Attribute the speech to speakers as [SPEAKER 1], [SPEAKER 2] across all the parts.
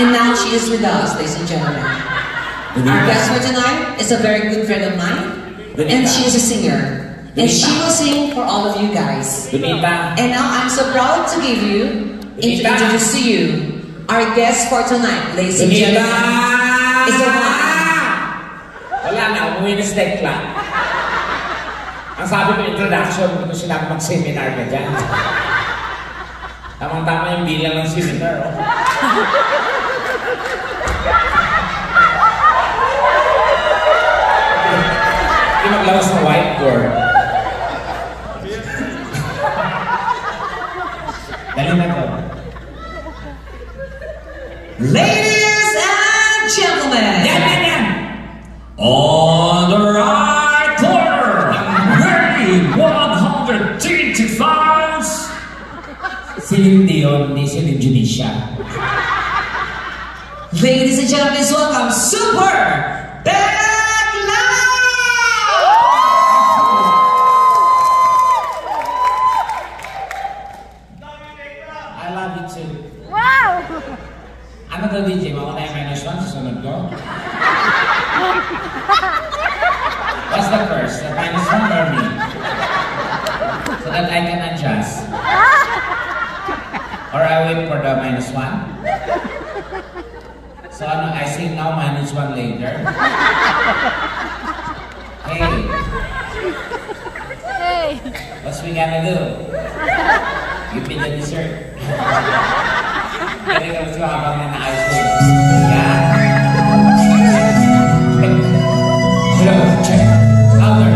[SPEAKER 1] And now she is with us, ladies and gentlemen. Our guest for tonight is a very good friend of mine, and she is a singer. And she will sing for all of you guys. And now I'm so proud to introduce to you our guest for tonight, ladies and gentlemen. Is the one.
[SPEAKER 2] Wala na, umuwi na steak lang. Ang sabi ko introduction, gusto sila mag-seminar ka dyan. Tamang-tama yung bilang ng seminar, oh. Yung maglawas ng whiteboard. Dali na to.
[SPEAKER 1] Ladies and gentlemen!
[SPEAKER 2] Yan! On the right corner, ready 180 fans. Celine Dion, ni Celine Judicia.
[SPEAKER 1] Ladies and gentlemen, welcome Super Bella!
[SPEAKER 2] I love it too.
[SPEAKER 3] Wow!
[SPEAKER 2] Ano daw DJ? Mawala yung -1 sa sunod ko? What's the first? The -1 or me? So that I can adjust. Or I wait for the -1? So ano, I sing now -1 later? Hey! What's we gonna do? Give me the dessert. Kaya ka gusto habang na na-ice cream. Yeah. Hello, check. Louder.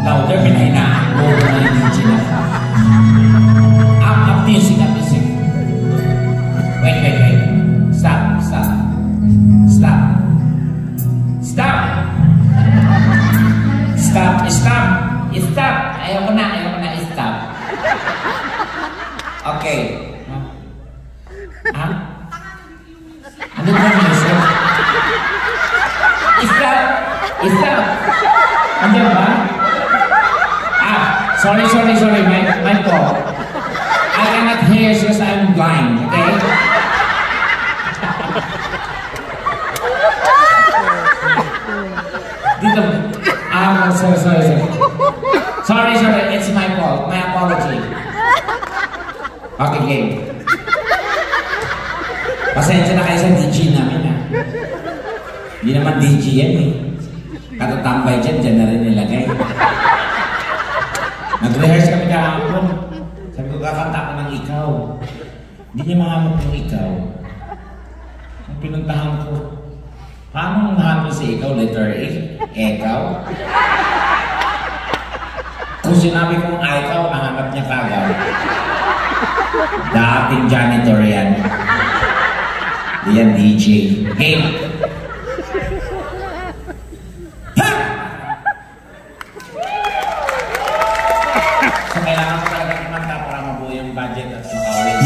[SPEAKER 2] Louder, pinahinaan mo na yung DJ na. Up music. Wait. Stop. Ayaw ko na, stop. Okay. Ha? Ano ba music? Stop! Ano ba? Sorry, my fault. I cannot hear because I'm blind, okay? Dito. Sorry. Sorry, it's my fault. My apology. Okay, game. Pasensya na kayo sa DJ namin, ha? Hindi naman DJ yan, eh. Katatambay dyan na rin nilagay. Nag-rehearse kami kahapon. Sabi ko, kakanta ko ng ikaw. Hindi niya mahamot yung ikaw. Ang pinuntahan ko, paano mahamot si ikaw? Letter A? Ekaw? Kung sinabi kong ikaw, nahanap niya kagad. Dating janitor yan. Yan DJ. Game! So kailangan ko talaga kumanta para mabuo yung budget at makawin.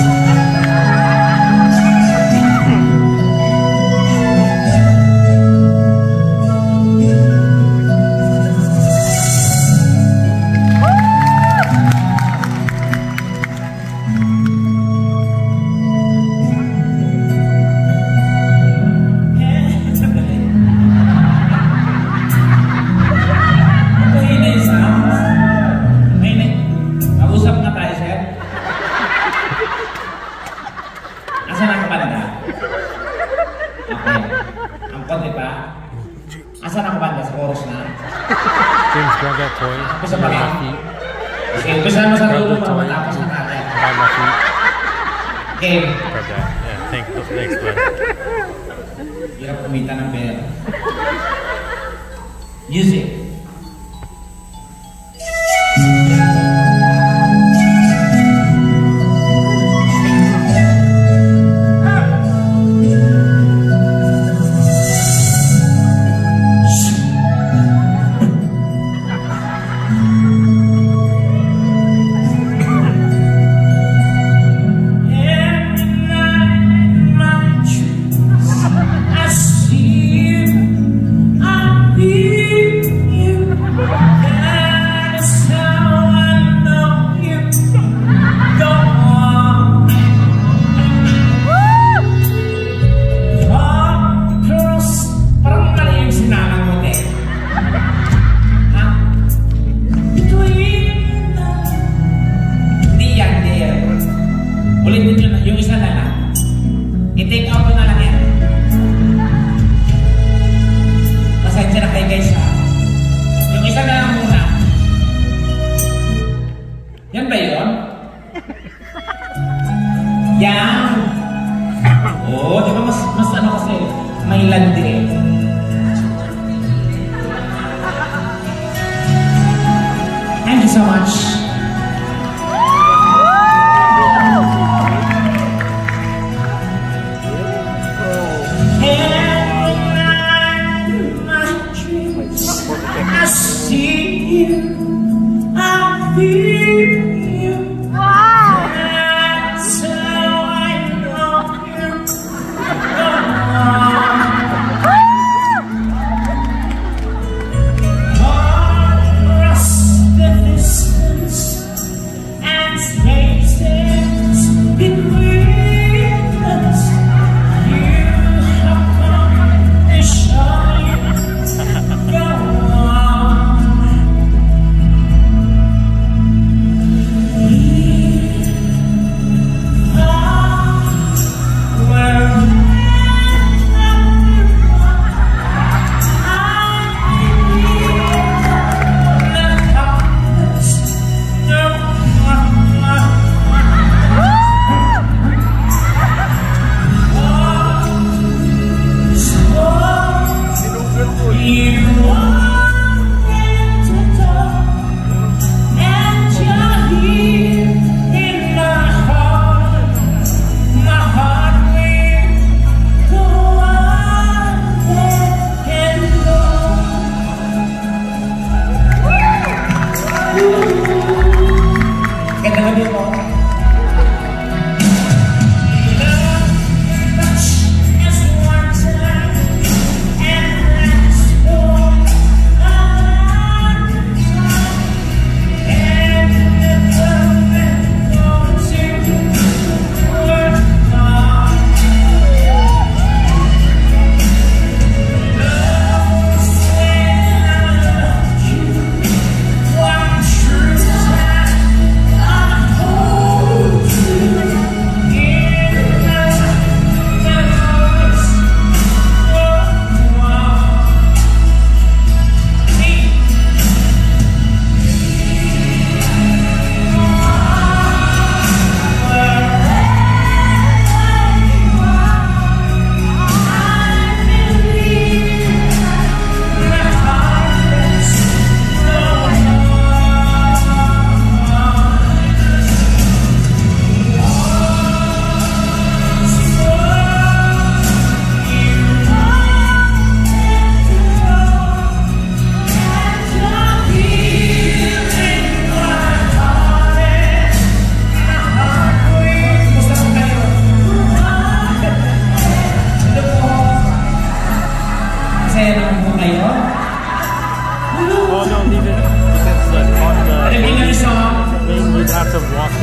[SPEAKER 4] James, grab that toy.
[SPEAKER 2] Umpisa pa lang. Okay, umpisa mo sa dulo mo. Tapos na natin.
[SPEAKER 4] Grab my feet.
[SPEAKER 2] Game.
[SPEAKER 4] Grab that. Yeah, thanks, bud.
[SPEAKER 2] Hirap kumita ng pera. Music.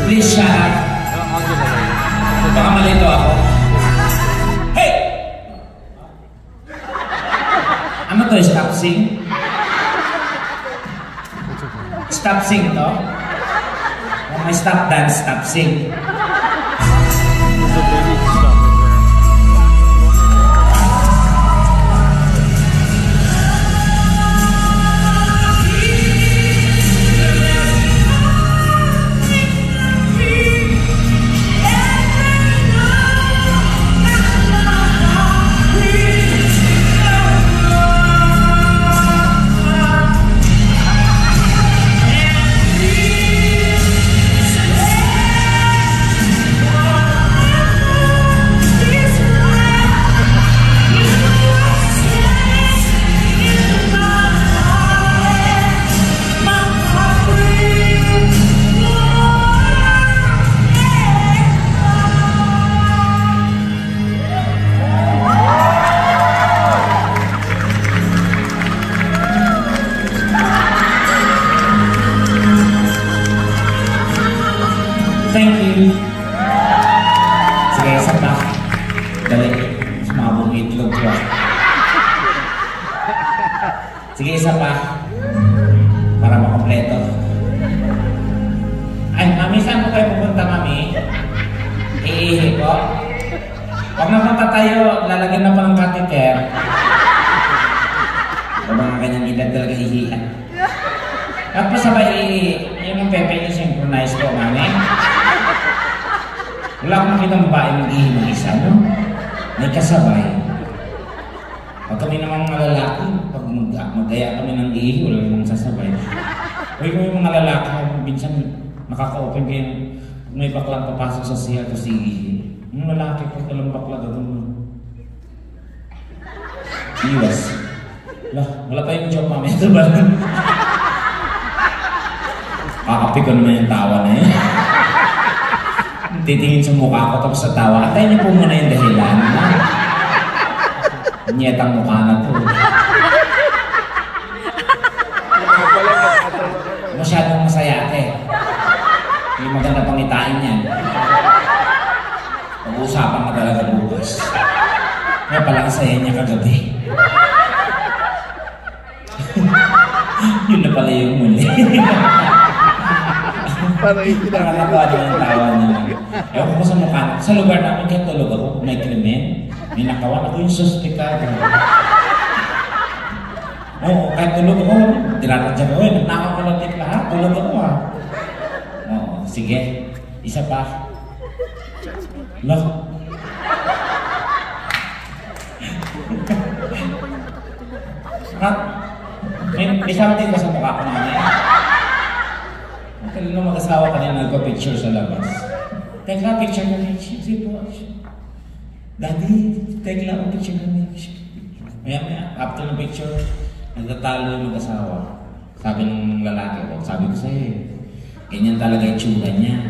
[SPEAKER 2] Please shut up. Baka malito ako. Hey! Ano to? Stop sing? Stop sing to? O may stop dance, stop sing. Thank you. Sige, isa pa. Dali. Sumabong itlog ko. Sige, isa pa. Para makompleto. Ay, mami, saan po kayo pupunta, mami? Iihi ko. Huwag na punta tayo, lalagyan na pa ng catheter. O mga kanyang edad talaga ihihan. At po sabay yung ang pepe niyo synchronize ko, mami. Wala akong makitang babae mag-ihi ng isa, no? May kasabay. Pag kami namang mga lalaki, pag mag-aya kami ng ihi, wala namang sasabay. Huwag ko yung mga lalaki, minsan nakaka-open kayo, may baklang papasok sa siya, tapos ihi. Yung lalaki, pag talang bakla, gagawin. Iwas. Wala pa yung joke, mami. Ito ba? Kakapi ko naman yung tawa na yun. Titingin sa mukha ko tapos sa tawa. Antayin niyo po muna yung dahilan. Nyetang mukha na po. Masyadong masaya ate. May maganda pangitain yan. Pag-uusapan ka talaga bukas. Kaya pala saya niya kagabi. Yun na pala yung muli. Nakakatawa din ang tawa niya. Ewan ko sa mukha. Sa lugar namin kaya tulog ako. May krimen. May nakawan. Ako yung suspectado. Oo, kahit tulog ako. Tinatadya ko. Nakakalatik lahat. Tulog ako ah. Oo, sige. Isa pa. Look. May something ba sa mukha ko namin? Kanina mag-asawa kanina nagpa-picture sa labas. Teka, picture kami. Sige po. Daddy, teka lang, picture kami. Maya, after ng picture, nagtatalo yung mag-asawa. Sabi ng lalaki ko, sabi ko sa'yo, ganyan talaga yung tsura niya.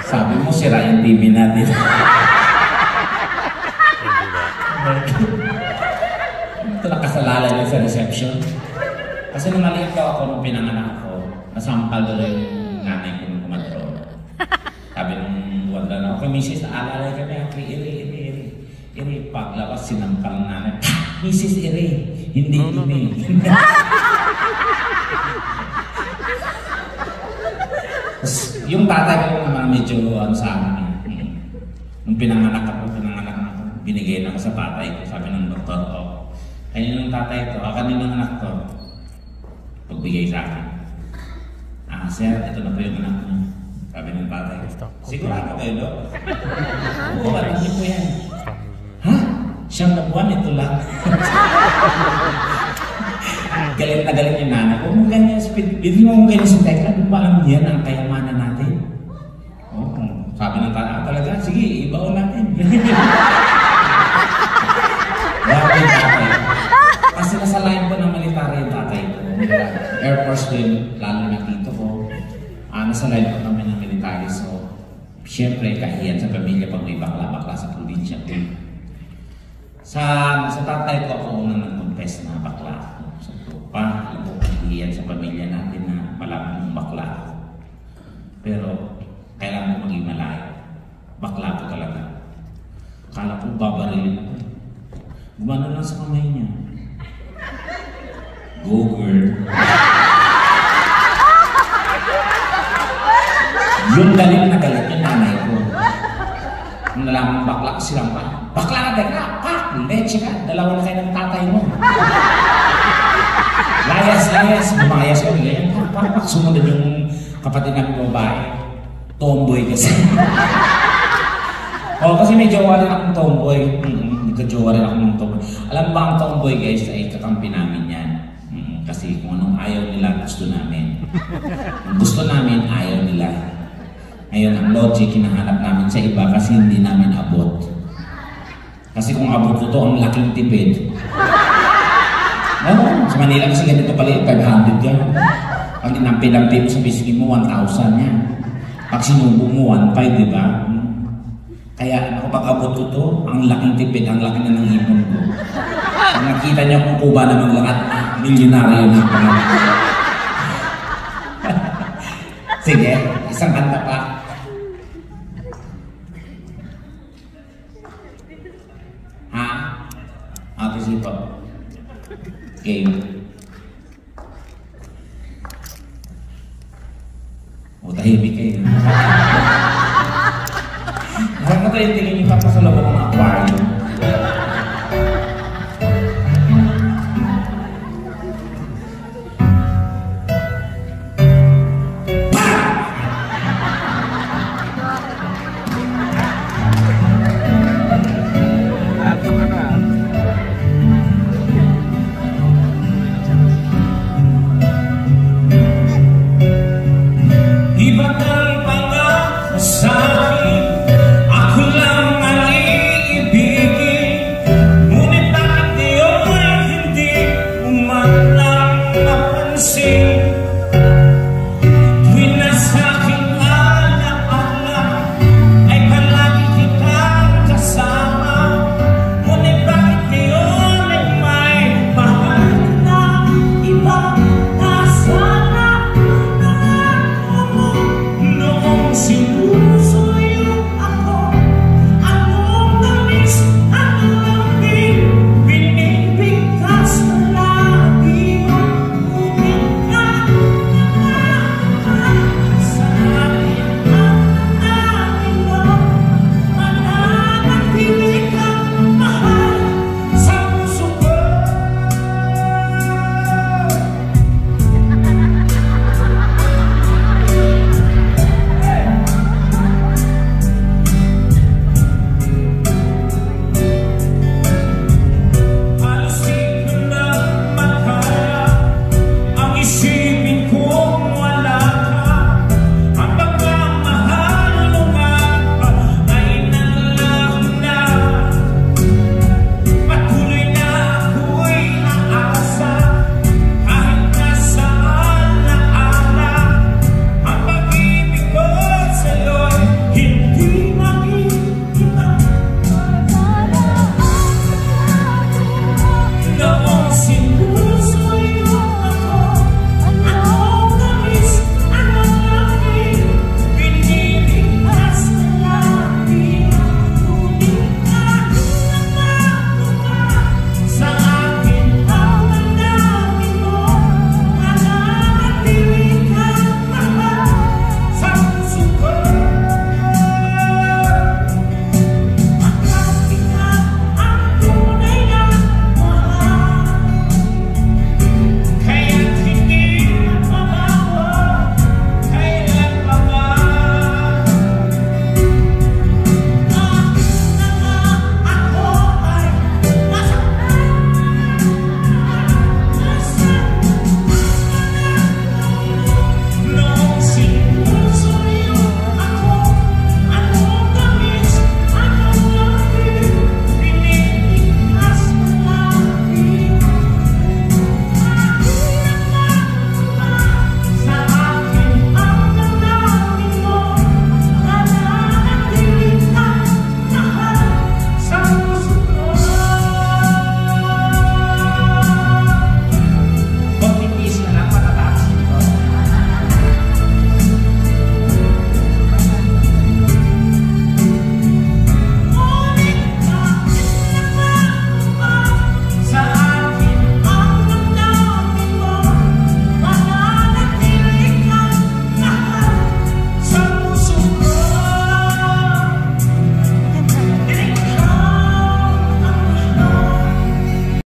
[SPEAKER 2] Sabi mo, sira yung TV natin. Ito lang kasalalay lang sa reception. Kasi nung maliit daw ako nung pinanganak ako, nasampal daw yung nanay ko nung kumadro. Sabi nung buwan na ako, Mrs. Alalay kami, Iri. Paglabas, sinampal ng nanay. Mrs. Iri, hindi ini. Yung tatay ko naman medyo sa akin. Nung pinanganak ako, binigay na ako sa tatay ko. Sabi ng doktor, kanina ng tatay ko, kanina ng anak ko. Pagbigay sa akin. Sir, ito na po yung anak mo. Sabi ng tatay. Sigurado kayo, Dok? Oo, alam niyo po yan. Ha? Siyang na buwan, ito lang. Galit na galit yung nana. Huwag mo ganyan, hindi mo ganyan sa tekla. Hindi mo alam yan ang kayamanan natin. Oo, sabi ng tatay, talaga, sige, ibaon natin. Grabe yung tatay. Kasi nasa line po ng military yung tatay ko. Air Force din, lalo na tito ko. Nasa line po namin ng military. So, siyempre, kahiyan sa pamilya pag may bakla-bakla sa probinsya ko. Sa tatay ko ako unang nag-confess na bakla ako. So, alam ko kahiyan sa pamilya natin na malaman ng bakla ako. Pero, kailangan ko maging malayo. Bakla ko talaga. Akala ko babarilin ako. Gumano lang sa kamay niya. Go girl. Yung galit na galit yung nanay ko. Nung nalaman bakla ko silang pa. Bakla ka, dekla! Pak! Leche ka! Dalawa na kayo ng tatay mo. Layas! Bumayas ko. Pak! Sumunod yung kapatid namin babae. Tomboy kasi. Kasi may jowa rin akong tomboy. Nagka-jowa rin akong tomboy. Alam ba ang tomboy guys ay kakampi namin yan. Kasi kung anong ayaw nila, gusto namin. Kung gusto namin, ayaw nila. Ngayon, ang logic, hinahanap namin sa iba kasi hindi namin abot. Kasi kung abot ko to, ang laking tipid. Sa Manila kasi ganito pala yung 500 yan. Pag tinampi-lampi mo sa biscuit mo, 1,000 yan. Pag sinubo mo, 1,500, di ba? Kaya pag abot ko to, ang laking tipid, ang laki na ng ipon ko. Pag nakita niyo kung kuba namang lahat, milyonaryo na pa. Sige, isang kanta pa. Ha? Ate Sito. Game. Tahimik kayo. Parang ito yung tingin niyo pa sa loob ng aquarium. Iba na